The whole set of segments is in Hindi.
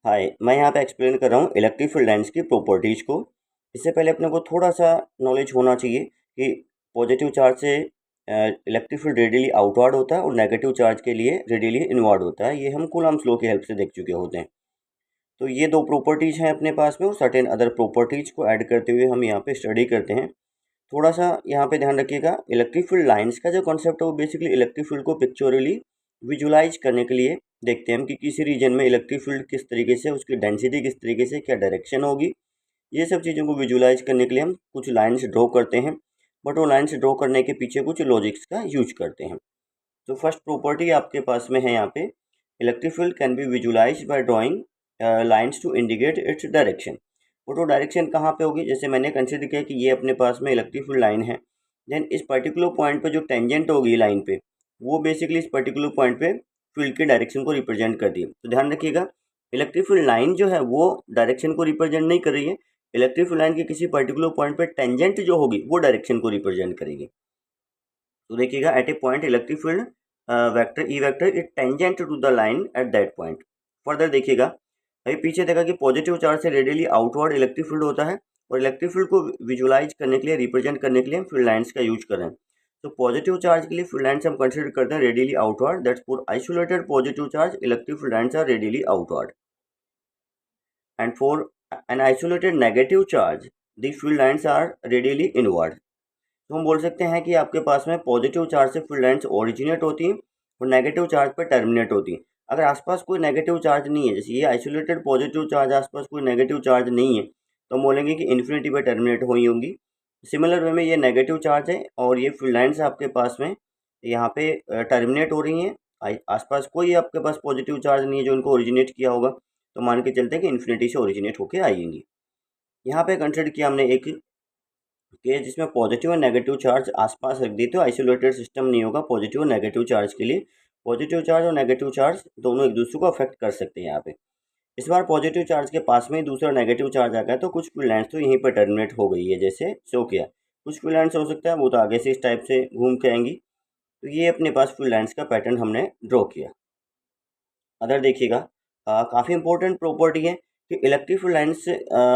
हाय, मैं यहाँ पे एक्सप्लेन कर रहा हूँ इलेक्ट्रिक फील्ड लाइन्स की प्रॉपर्टीज़ को। इससे पहले अपने को थोड़ा सा नॉलेज होना चाहिए कि पॉजिटिव चार्ज से इलेक्ट्रिक फील्ड रेडियली आउटवर्ड होता है और नेगेटिव चार्ज के लिए रेडियली इनवर्ड होता है। ये हम कूलम्ब्स लॉ की हेल्प से देख चुके होते हैं। तो ये दो प्रॉपर्टीज़ हैं अपने पास में और सर्टेन अदर प्रॉपर्टीज़ को ऐड करते हुए हम यहाँ पे स्टडी करते हैं। थोड़ा सा यहाँ पे ध्यान रखिएगा, इलेक्ट्रिक फील्ड लाइन्स का जो कॉन्सेप्ट है वो बेसिकली इलेक्ट्रिक फील्ड को पिक्चोरली विजुलाइज करने के लिए देखते हैं हम कि किसी रीजन में इलेक्ट्रिक फील्ड किस तरीके से, उसकी डेंसिटी किस तरीके से, क्या डायरेक्शन होगी। ये सब चीज़ों को विजुलाइज करने के लिए हम कुछ लाइन्स ड्रॉ करते हैं, बट वो लाइन्स ड्रॉ करने के पीछे कुछ लॉजिक्स का यूज करते हैं। तो फर्स्ट प्रॉपर्टी आपके पास में है यहाँ पे, electric field can be visualise by drawing lines to indicate its direction. और वो डायरेक्शन कहाँ पे होगी, जैसे मैंने कंसिडर किया कि ये अपने पास में इलेक्ट्रिक फील्ड लाइन है, देन इस पर्टिकुलर पॉइंट पे जो टेंजेंट होगी लाइन पे, वो बेसिकली इस पर्टिकुलर पॉइंट पे फील्ड के डायरेक्शन को रिप्रेजेंट करती है। तो ध्यान रखिएगा, इलेक्ट्रिक फील्ड लाइन जो है वो डायरेक्शन को रिप्रेजेंट नहीं कर रही है, इलेक्ट्रिक फील्ड लाइन के किसी पर्टिकुलर पॉइंट पे टेंजेंट जो होगी वो डायरेक्शन को रिप्रेजेंट करेगी। तो देखिएगा, at a point electric field vector E vector it tangent to the line at that point. Further देखिएगा, अभी पीछे देखा कि पॉजिटिव चार्ज से रेडियली आउटवर्ड इलेक्ट्रिक फील्ड होता है और इलेक्ट्रिक फील्ड को विजुलाइज करने के लिए, रिप्रेजेंट करने के लिए हम फील्ड लाइन्स का यूज कर रहे हैं। तो पॉजिटिव चार्ज के लिए फील्ड लाइन्स हम कंसिडर करते हैं radially outward, that's for isolated positive charge electric field lines are radially outward, and for an isolated negative charge the field lines are radially inward. तो हम बोल सकते हैं कि आपके पास में पॉजिटिव चार्ज से फील्ड लाइन्स ओरिजिनेट होती हैं और नेगेटिव चार्ज पर टर्मिनेट होती हैं। अगर आसपास कोई नेगेटिव चार्ज नहीं है, जैसे ये आइसोलेटेड पॉजिटिव चार्ज, आसपास कोई नेगेटिव चार्ज नहीं है, तो हम बोलेंगे कि इन्फिनिटी पर टर्मिनेट हुई होंगी। सिमिलर वे में ये नेगेटिव चार्ज है और ये फील्ड लाइन्स आपके पास में यहाँ पे टर्मिनेट हो रही हैं। आसपास कोई आपके पास पॉजिटिव चार्ज नहीं है जो इनको ओरिजिनेट किया होगा, तो मान के चलते हैं कि इन्फिनिटी से ओरिजिनेट होकर आएंगी। यहाँ पे कंसिडर किया हमने एक केस जिसमें पॉजिटिव और नेगेटिव चार्ज आसपास रख दी, तो आइसोलेटेड सिस्टम नहीं होगा पॉजिटिव और नेगेटिव चार्ज के लिए। पॉजिटिव चार्ज और नेगेटिव चार्ज दोनों एक दूसरे को अफेक्ट कर सकते हैं यहाँ पे। इस बार पॉजिटिव चार्ज के पास में ही दूसरा नेगेटिव चार्ज आ गया, तो कुछ फील्ड लाइन्स तो यहीं पर टर्मिनेट हो गई है, जैसे शो किया। कुछ फील्ड लाइन्स हो सकता है वो तो आगे से इस टाइप से घूम के आएंगी। तो ये अपने पास फील्ड लाइन्स का पैटर्न हमने ड्रॉ किया। अदर देखिएगा, काफ़ी इंपॉर्टेंट प्रॉपर्टी है कि इलेक्ट्रिक फील्ड लाइन्स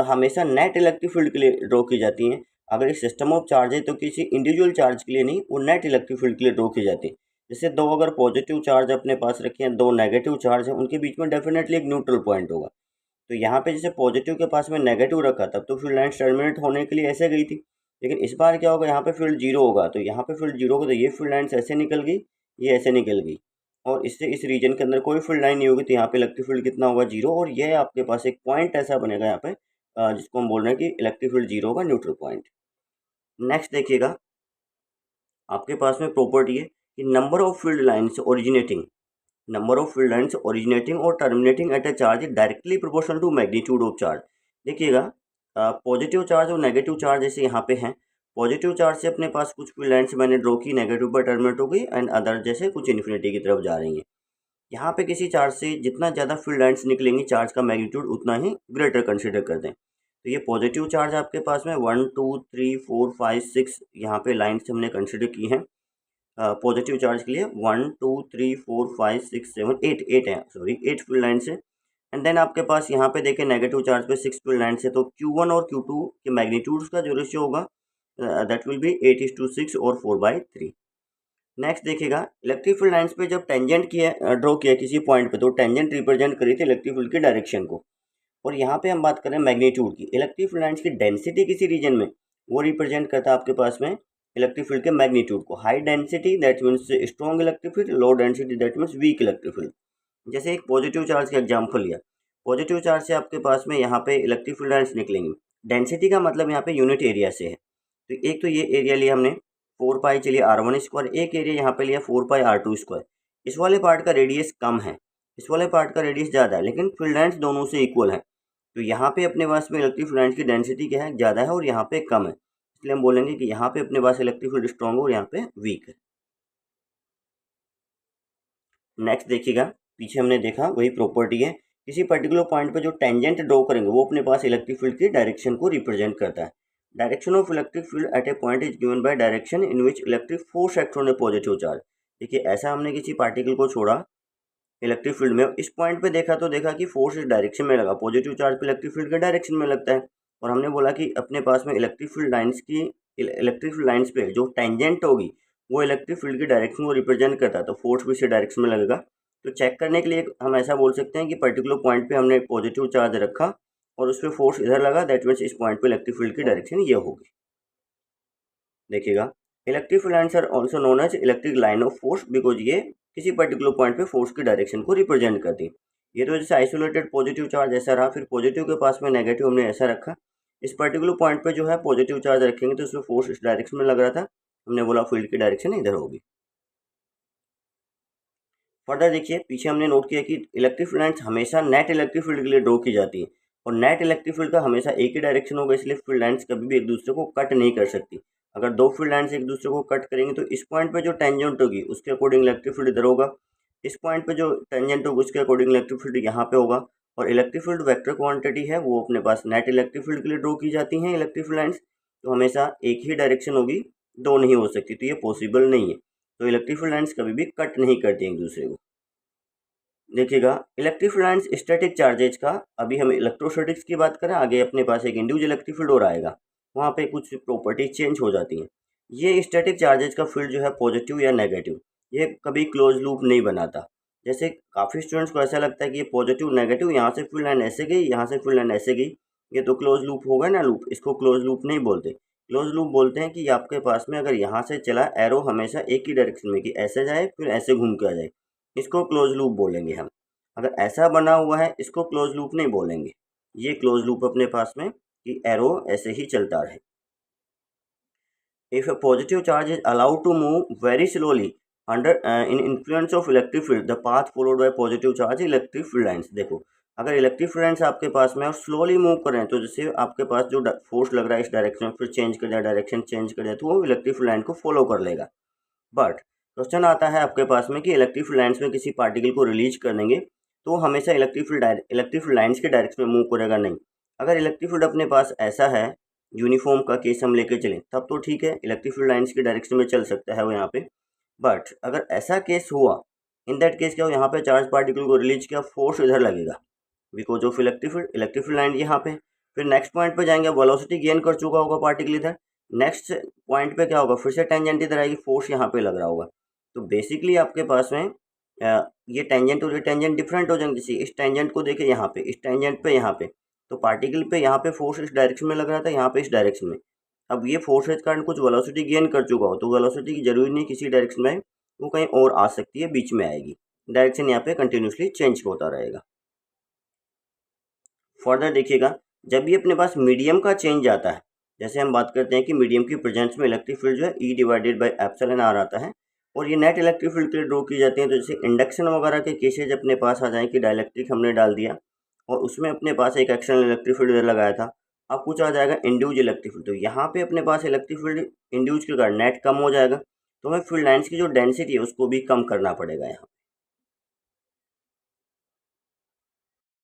हमेशा नेट इलेक्ट्रिक फील्ड के लिए ड्रॉ की जाती हैं। अगर एक सिस्टम ऑफ चार्ज है तो किसी इंडिविजुअल चार्ज के लिए नहीं, वो नेट इलेक्ट्रिक फील्ड के लिए ड्रॉ की जाती है। जैसे दो अगर पॉजिटिव चार्ज अपने पास रखे हैं, दो नेगेटिव चार्ज हैं, उनके बीच में डेफिनेटली एक न्यूट्रल पॉइंट होगा। तो यहाँ पे जैसे पॉजिटिव के पास में नेगेटिव रखा, तब तो फील्ड लाइन्स टर्मिनेट होने के लिए ऐसे गई थी। लेकिन इस बार क्या होगा, यहाँ पे फील्ड जीरो होगा, तो यहाँ पे फील्ड जीरो होगा तो ये फील्ड लाइन्स ऐसे निकल गई, ये ऐसे निकल गई, और इससे इस रीजन के अंदर कोई फील्ड लाइन नहीं होगी, तो यहाँ पे इलेक्ट्रिक फील्ड कितना होगा, जीरो। और ये आपके पास एक पॉइंट ऐसा बनेगा यहाँ पे जिसको हम बोल रहे हैं कि इलेक्ट्रिक फील्ड जीरो होगा, न्यूट्रल पॉइंट। नेक्स्ट देखिएगा, आपके पास में प्रॉपर्टी है कि number of field lines originating और terminating at a charge directly proportional to magnitude of charge. देखिएगा, पॉजिटिव चार्ज और नेगेटिव चार्ज जैसे यहाँ पे हैं, पॉजिटिव चार्ज से अपने पास कुछ फील्ड लाइन्स मैंने ड्रॉ की, नेगेटिव पर टर्मिनेट हो गई, एंड अदर जैसे कुछ इन्फिनिटी की तरफ जा रही हैं। यहाँ पे किसी चार्ज से जितना ज़्यादा फील्ड लाइन्स निकलेंगी, चार्ज का मैग्नीट्यूड उतना ही ग्रेटर कंसिडर कर दें। तो ये पॉजिटिव चार्ज आपके पास में 1 2 3 4 5 6 यहाँ पे लाइन्स हमने कंसिडर की हैं। पॉजिटिव चार्ज के लिए 1 2 3 4 5 6 7 8 8 है, सॉरी 8 फील्ड लाइन्स है। एंड देन आपके पास यहाँ पे देखें नेगेटिव चार्ज पे 6 फील्ड लाइन्स है, तो Q1 और Q2 के मैग्नीट्यूड्स का जो रेशियो होगा दैट विल बी 8:6 और 4/3। नेक्स्ट देखिएगा, इलेक्ट्रिक फील्ड लाइन्स पे जब टेंजेंट किया, ड्रॉ किया किसी पॉइंट पे, तो टेंजेंट रिप्रेजेंट करी थी इलेक्ट्रिक फील्ड की डायरेक्शन को। और यहाँ पे हम बात करें मैग्नीट्यूड की, इलेक्ट्रिक फील्ड लाइन्स की डेंसिटी किसी रीजन में, वो रिप्रेजेंट करता है आपके पास में इलेक्ट्रिक फील्ड के मैग्नीट्यूड को। High density that means strong electric field, low density that means weak electric field. जैसे एक पॉजिटिव चार्ज का एग्जाम्पल लिया, पॉजिटिव चार्ज से आपके पास में यहाँ पे इलेक्ट्रिक फील्ड लाइन्स निकलेंगी। डेंसिटी का मतलब यहाँ पे यूनिट एरिया से है, तो एक तो ये एरिया लिया हमने 4 पाई, चलिए R1 स्क्वायर, एक एरिया यहाँ पे लिया 4 पाई R2 स्क्वायर। इस वाले पार्ट का रेडियस कम है, इस वाले पार्ट का रेडियस ज़्यादा है, लेकिन फील्ड लाइन्स दोनों से इक्वल है। तो यहाँ पे अपने पास में इलेक्ट्रिक फील्ड लाइन्स की डेंसिटी क्या है, ज़्यादा है, और यहाँ पे कम है, इसलिए हम बोलेंगे कि यहाँ पे अपने पास इलेक्ट्रिक फील्ड स्ट्रॉन्ग है और यहाँ पे वीक है। नेक्स्ट देखिएगा, पीछे हमने देखा वही प्रॉपर्टी है, किसी पर्टिकुलर पॉइंट पे जो टेंजेंट ड्रॉ करेंगे वो अपने पास इलेक्ट्रिक फील्ड की डायरेक्शन को रिप्रेजेंट करता है। Direction of electric field at a point is given by direction in which electric force act on A positive charge. देखिए, ऐसा हमने किसी पार्टिकल को छोड़ा इलेक्ट्रिक फील्ड में। इस पॉइंट पे देखा तो देखा कि फोर्स इस डायरेक्शन में लगा, पॉजिटिव चार्ज पे इलेक्ट्रिक फील्ड के डायरेक्शन में लगता है। और हमने बोला कि अपने पास में इलेक्ट्रिक फील्ड लाइंस पे जो टेंजेंट होगी वो इलेक्ट्रिक फील्ड की डायरेक्शन को रिप्रेजेंट करता है, तो फोर्स भी इसी डायरेक्शन में लगेगा। तो चेक करने के लिए हम ऐसा बोल सकते हैं कि पर्टिकुलर पॉइंट पे हमने पॉजिटिव चार्ज रखा और उस पर फोर्स इधर लगा, दैट मीन्स इस पॉइंट पे इलेक्ट्रिक फील्ड की डायरेक्शन ये होगी। देखिएगा, electric field lines are also known as electric line of force because ये किसी पर्टिकुलर पॉइंट पे फोर्स की डायरेक्शन को रिप्रेजेंट करती है। ये तो जैसे आइसोलेटेड पॉजिटिव चार्ज ऐसा रहा, फिर पॉजिटिव के पास में नेगेटिव हमने ऐसा रखा। इस पर्टिकुलर पॉइंट पे जो है पॉजिटिव चार्ज रखेंगे तो उसमें फोर्स इस डायरेक्शन में लग रहा था, हमने बोला फील्ड की डायरेक्शन इधर होगी। फर्दर देखिए, पीछे हमने नोट किया कि इलेक्ट्रिक फील्ड लाइन्स हमेशा नेट इलेक्ट्रिक फील्ड के लिए ड्रॉ की जाती है और नेट इलेक्ट्रिक फील्ड का हमेशा एक ही डायरेक्शन होगा, इसलिए फील्ड लाइन्स कभी भी एक दूसरे को कट नहीं कर सकती। अगर दो फील्ड लाइन्स एक दूसरे को कट करेंगे तो इस पॉइंट पे जो टेंजेंट होगी उसके अकॉर्डिंग इलेक्ट्रिक फील्ड इधर होगा, इस पॉइंट पे जो टेंजेंट होगा उसके अकॉर्डिंग इलेक्ट्रिक फील्ड यहाँ पे होगा। और इलेक्ट्रिक फील्ड वेक्टर क्वांटिटी है वो अपने पास नेट इलेक्ट्रिक फील्ड के लिए ड्रॉ की जाती हैं इलेक्ट्रिक फील्ड लाइन्स, तो हमेशा एक ही डायरेक्शन होगी, दो नहीं हो सकती, तो ये पॉसिबल नहीं है। तो इलेक्ट्रिक फील्ड लाइन्स कभी भी कट नहीं करती एक दूसरे को। देखिएगा, electric field lines static charges का, अभी हम इलेक्ट्रोस्टैटिक्स की बात करें, आगे अपने पास एक इंडिविजुअल इलेक्ट्रिक फील्ड और आएगा, वहाँ पे कुछ प्रॉपर्टीज चेंज हो जाती हैं। ये स्टैटिक चार्जेज का फील्ड जो है पॉजिटिव या नेगेटिव, ये कभी क्लोज लूप नहीं बनाता। जैसे काफ़ी स्टूडेंट्स को ऐसा लगता है कि ये पॉजिटिव नेगेटिव, यहाँ से फील्ड लाइन ऐसे गई, यहाँ से फील्ड लाइन ऐसे गई, ये तो क्लोज लूप होगा ना लूप, इसको क्लोज लूप नहीं बोलते। क्लोज लूप बोलते हैं कि आपके पास में अगर यहाँ से चला एरो हमेशा एक ही डायरेक्शन में, कि ऐसे जाए फिर ऐसे घूम के आ जाए, इसको क्लोज लूप बोलेंगे हम। अगर ऐसा बना हुआ है इसको क्लोज लूप नहीं बोलेंगे, ये क्लोज लूप अपने पास में कि एरो ऐसे ही चलता रहे। If a positive charge is allowed to move very slowly under in influence of electric field, the path followed by positive charge electric field lines। देखो, अगर इलेक्ट्रिक फील्ड लाइन्स आपके पास में और स्लोली मूव कर रहे हैं तो जैसे आपके पास जो फोर्स लग रहा है इस डायरेक्शन में, फिर चेंज कर जाए, डायरेक्शन चेंज कर जाए, तो वो इलेक्ट्रिक फील्ड लाइन को फॉलो कर लेगा। बट क्वेश्चन आता है आपके पास में कि इलेक्ट्रिक फील्ड लाइन्स में किसी पार्टिकल को रिलीज कर देंगे तो हमेशा इलेक्ट्रिक फील्ड लाइन्स के डायरेक्शन में मूव करेगा नहीं। अगर इलेक्ट्रिक फील्ड अपने पास ऐसा है, यूनिफॉर्म का केस हम लेके चलें तब तो ठीक है, इलेक्ट्रिक फील्ड लाइन्स के डायरेक्शन में चल सकता है वो यहाँ पे। बट अगर ऐसा केस हुआ, इन दैट केस क्या हो, यहाँ पे चार्ज पार्टिकल को रिलीज किया, फोर्स इधर लगेगा because of electric field line यहाँ पे। फिर नेक्स्ट पॉइंट पे जाएंगे, वेलोसिटी गेन कर चुका होगा पार्टिकल इधर, नेक्स्ट पॉइंट पे क्या होगा, फिर से टेंजेंट इधर आएगी, फोर्स यहाँ पे लग रहा होगा। तो बेसिकली आपके पास में ये टेंजेंट और ये टेंजेंट डिफरेंट हो जाएंगे। जैसे इस टेंजेंट को देखे यहाँ पे, इस टेंजेंट पे यहाँ पे, तो पार्टिकल पे यहाँ पे फोर्स इस डायरेक्शन में लग रहा था, यहाँ पे इस डायरेक्शन में। अब ये फोर्स के कारण कुछ वेलोसिटी गेन कर चुका हो तो वेलोसिटी की जरूरी नहीं किसी डायरेक्शन में, वो कहीं और आ सकती है, बीच में आएगी, डायरेक्शन यहाँ पे कंटिन्यूसली चेंज होता रहेगा। फर्दर देखिएगा, जब भी अपने पास मीडियम का चेंज आता है, जैसे हम बात करते हैं कि मीडियम की प्रेजेंस में इलेक्ट्रिक फील्ड जो है E divided by epsilon R आता है और ये नेट इलेक्ट्रिक फील्ड के लिए ड्रॉ की जाती हैं। तो जैसे इंडक्शन वगैरह के केसेज अपने पास आ जाए कि डाइलेक्ट्रिक हमने डाल दिया और उसमें अपने पास एक एक्सटर्नल इलेक्ट्रिक फील्ड लगाया था, अब कुछ आ जाएगा इंड्यूज इलेक्ट्रिक फील्ड, तो यहाँ पे अपने पास इलेक्ट्रिक फील्ड इंड्यूज के कारण नेट कम हो जाएगा, तो हमें फील्ड लाइन्स की जो डेंसिटी है उसको भी कम करना पड़ेगा यहाँ।